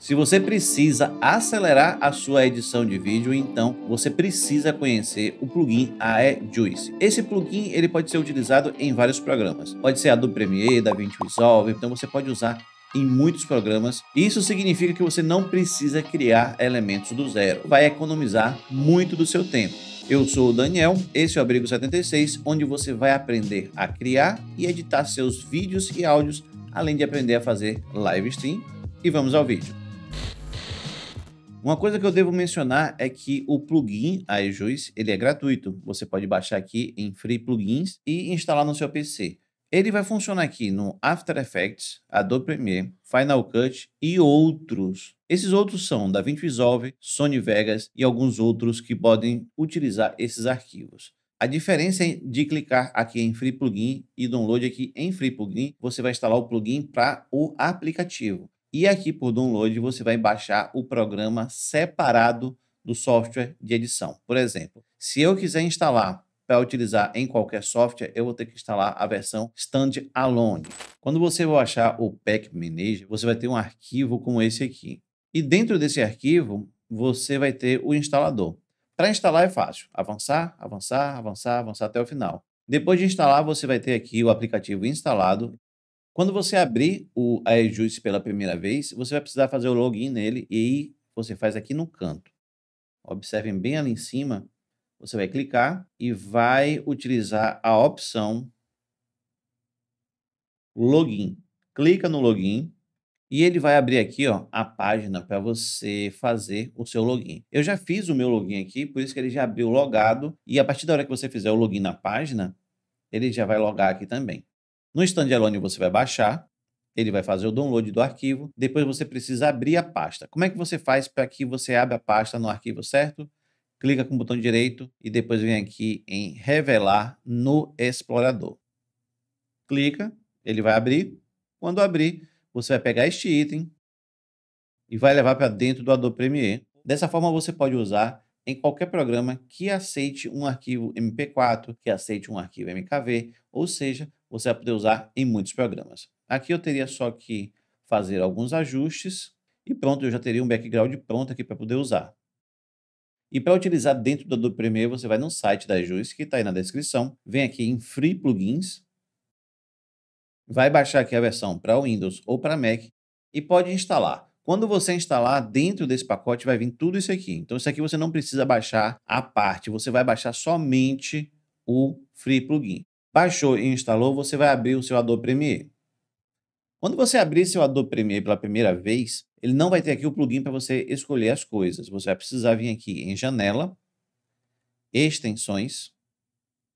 Se você precisa acelerar a sua edição de vídeo, então você precisa conhecer o plugin Aejuice. Esse plugin ele pode ser utilizado em vários programas. Pode ser Adobe Premiere, DaVinci Resolve, então você pode usar em muitos programas. Isso significa que você não precisa criar elementos do zero. Vai economizar muito do seu tempo. Eu sou o Daniel, esse é o Abrigo 76, onde você vai aprender a criar e editar seus vídeos e áudios, além de aprender a fazer live stream. E vamos ao vídeo. Uma coisa que eu devo mencionar é que o plugin Aejuice, ele é gratuito. Você pode baixar aqui em Free Plugins e instalar no seu PC. Ele vai funcionar aqui no After Effects, Adobe Premiere, Final Cut e outros. Esses outros são DaVinci Resolve, Sony Vegas e alguns outros que podem utilizar esses arquivos. A diferença de clicar aqui em Free Plugin e download aqui em Free Plugin, você vai instalar o plugin para o aplicativo. E aqui por download você vai baixar o programa separado do software de edição. Por exemplo, se eu quiser instalar para utilizar em qualquer software, eu vou ter que instalar a versão Standalone. Quando você baixar o Pack Manager, você vai ter um arquivo como esse aqui. E dentro desse arquivo, você vai ter o instalador. Para instalar é fácil. Avançar, avançar, avançar, avançar até o final. Depois de instalar, você vai ter aqui o aplicativo instalado. Quando você abrir o Aejuice pela primeira vez, você vai precisar fazer o login nele e aí você faz aqui no canto. Observem bem ali em cima, você vai clicar e vai utilizar a opção Login. Clica no Login e ele vai abrir aqui ó, a página para você fazer o seu login. Eu já fiz o meu login aqui, por isso que ele já abriu logado e a partir da hora que você fizer o login na página, ele já vai logar aqui também. No Standalone você vai baixar, ele vai fazer o download do arquivo, depois você precisa abrir a pasta. Como é que você faz para que você abra a pasta no arquivo certo? Clica com o botão direito e depois vem aqui em revelar no explorador. Clica, ele vai abrir. Quando abrir, você vai pegar este item e vai levar para dentro do Adobe Premiere. Dessa forma você pode usar em qualquer programa que aceite um arquivo MP4, que aceite um arquivo MKV, ou seja, você vai poder usar em muitos programas. Aqui eu teria só que fazer alguns ajustes e pronto, eu já teria um background pronto aqui para poder usar. E para utilizar dentro do Adobe Premiere, você vai no site da Aejuice, que está aí na descrição, vem aqui em Free Plugins, vai baixar aqui a versão para Windows ou para Mac e pode instalar. Quando você instalar, dentro desse pacote vai vir tudo isso aqui. Então, isso aqui você não precisa baixar à parte, você vai baixar somente o Free Plugin. Baixou e instalou, você vai abrir o seu Adobe Premiere. Quando você abrir seu Adobe Premiere pela primeira vez, ele não vai ter aqui o plugin para você escolher as coisas. Você vai precisar vir aqui em Janela, Extensões,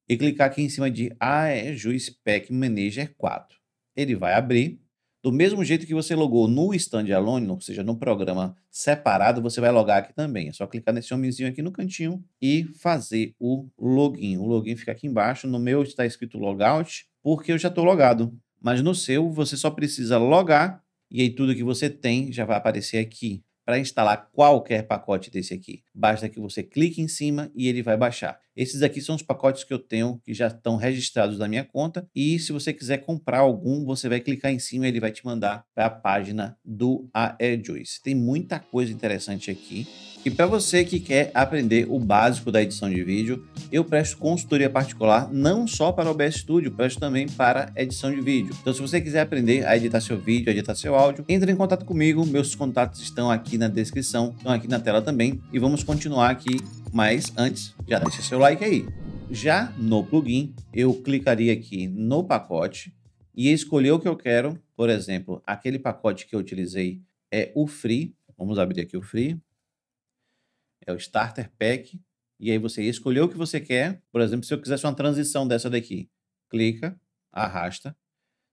e clicar aqui em cima de Aejuice Pack Manager 4. Ele vai abrir. Do mesmo jeito que você logou no Standalone, ou seja, no programa separado, você vai logar aqui também. É só clicar nesse homenzinho aqui no cantinho e fazer o login. O login fica aqui embaixo. No meu está escrito logout, porque eu já estou logado. Mas no seu, você só precisa logar e aí tudo que você tem já vai aparecer aqui. Para instalar qualquer pacote desse aqui, basta que você clique em cima e ele vai baixar. Esses aqui são os pacotes que eu tenho que já estão registrados na minha conta e se você quiser comprar algum, você vai clicar em cima e ele vai te mandar para a página do Aejuice. Tem muita coisa interessante aqui. E para você que quer aprender o básico da edição de vídeo, eu presto consultoria particular não só para o OBS Studio, presto também para edição de vídeo. Então, se você quiser aprender a editar seu vídeo, a editar seu áudio, entre em contato comigo. Meus contatos estão aqui na descrição, estão aqui na tela também. E vamos continuar aqui, mas antes, já deixa seu like aí. Já no plugin, eu clicaria aqui no pacote e escolher o que eu quero. Por exemplo, aquele pacote que eu utilizei é o Free. Vamos abrir aqui o Free. É o Starter Pack, e aí você escolheu o que você quer. Por exemplo, se eu quisesse uma transição dessa daqui, clica, arrasta,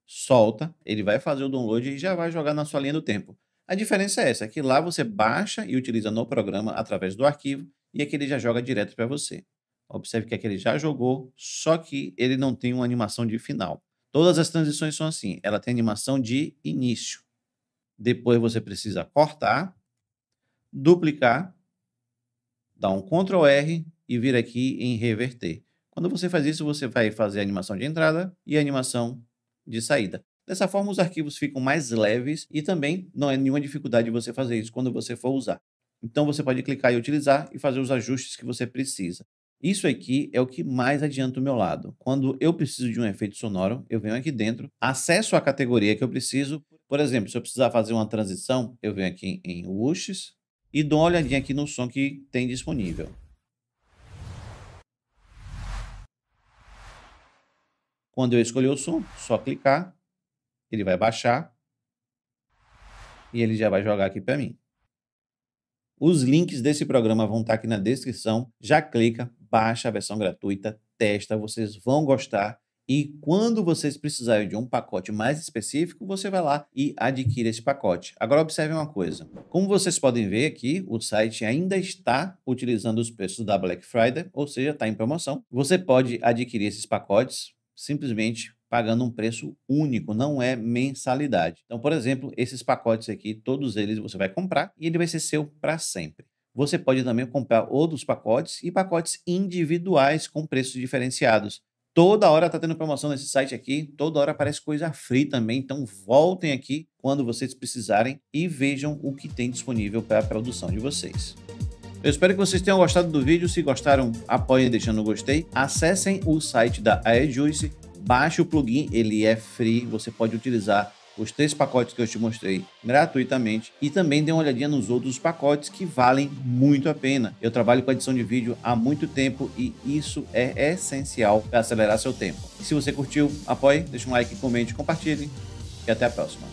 solta, ele vai fazer o download e já vai jogar na sua linha do tempo. A diferença é essa, que lá você baixa e utiliza no programa através do arquivo, e aqui ele já joga direto para você. Observe que aqui ele já jogou, só que ele não tem uma animação de final. Todas as transições são assim, ela tem animação de início. Depois você precisa cortar, duplicar, dá um Ctrl R e vir aqui em reverter. Quando você faz isso, você vai fazer a animação de entrada e a animação de saída. Dessa forma, os arquivos ficam mais leves e também não é nenhuma dificuldade de você fazer isso quando você for usar. Então, você pode clicar em utilizar e fazer os ajustes que você precisa. Isso aqui é o que mais adianta o meu lado. Quando eu preciso de um efeito sonoro, eu venho aqui dentro, acesso a categoria que eu preciso. Por exemplo, se eu precisar fazer uma transição, eu venho aqui em Whoosh e dou uma olhadinha aqui no som que tem disponível. Quando eu escolher o som, só clicar, ele vai baixar e ele já vai jogar aqui para mim. Os links desse programa vão estar aqui na descrição. Já clica, baixa a versão gratuita, testa, vocês vão gostar. E quando vocês precisarem de um pacote mais específico, você vai lá e adquire esse pacote. Agora observe uma coisa. Como vocês podem ver aqui, o site ainda está utilizando os preços da Black Friday, ou seja, está em promoção. Você pode adquirir esses pacotes simplesmente pagando um preço único, não é mensalidade. Então, por exemplo, esses pacotes aqui, todos eles você vai comprar e ele vai ser seu para sempre. Você pode também comprar outros pacotes e pacotes individuais com preços diferenciados. Toda hora está tendo promoção nesse site aqui, toda hora aparece coisa free também, então voltem aqui quando vocês precisarem e vejam o que tem disponível para a produção de vocês. Eu espero que vocês tenham gostado do vídeo. Se gostaram, apoiem deixando o gostei. Acessem o site da AirJuice, baixe o plugin, ele é free. Você pode utilizar os 3 pacotes que eu te mostrei gratuitamente e também dê uma olhadinha nos outros pacotes que valem muito a pena. Eu trabalho com edição de vídeo há muito tempo e isso é essencial para acelerar seu tempo. E se você curtiu, apoie, deixe um like, comente, compartilhe e até a próxima.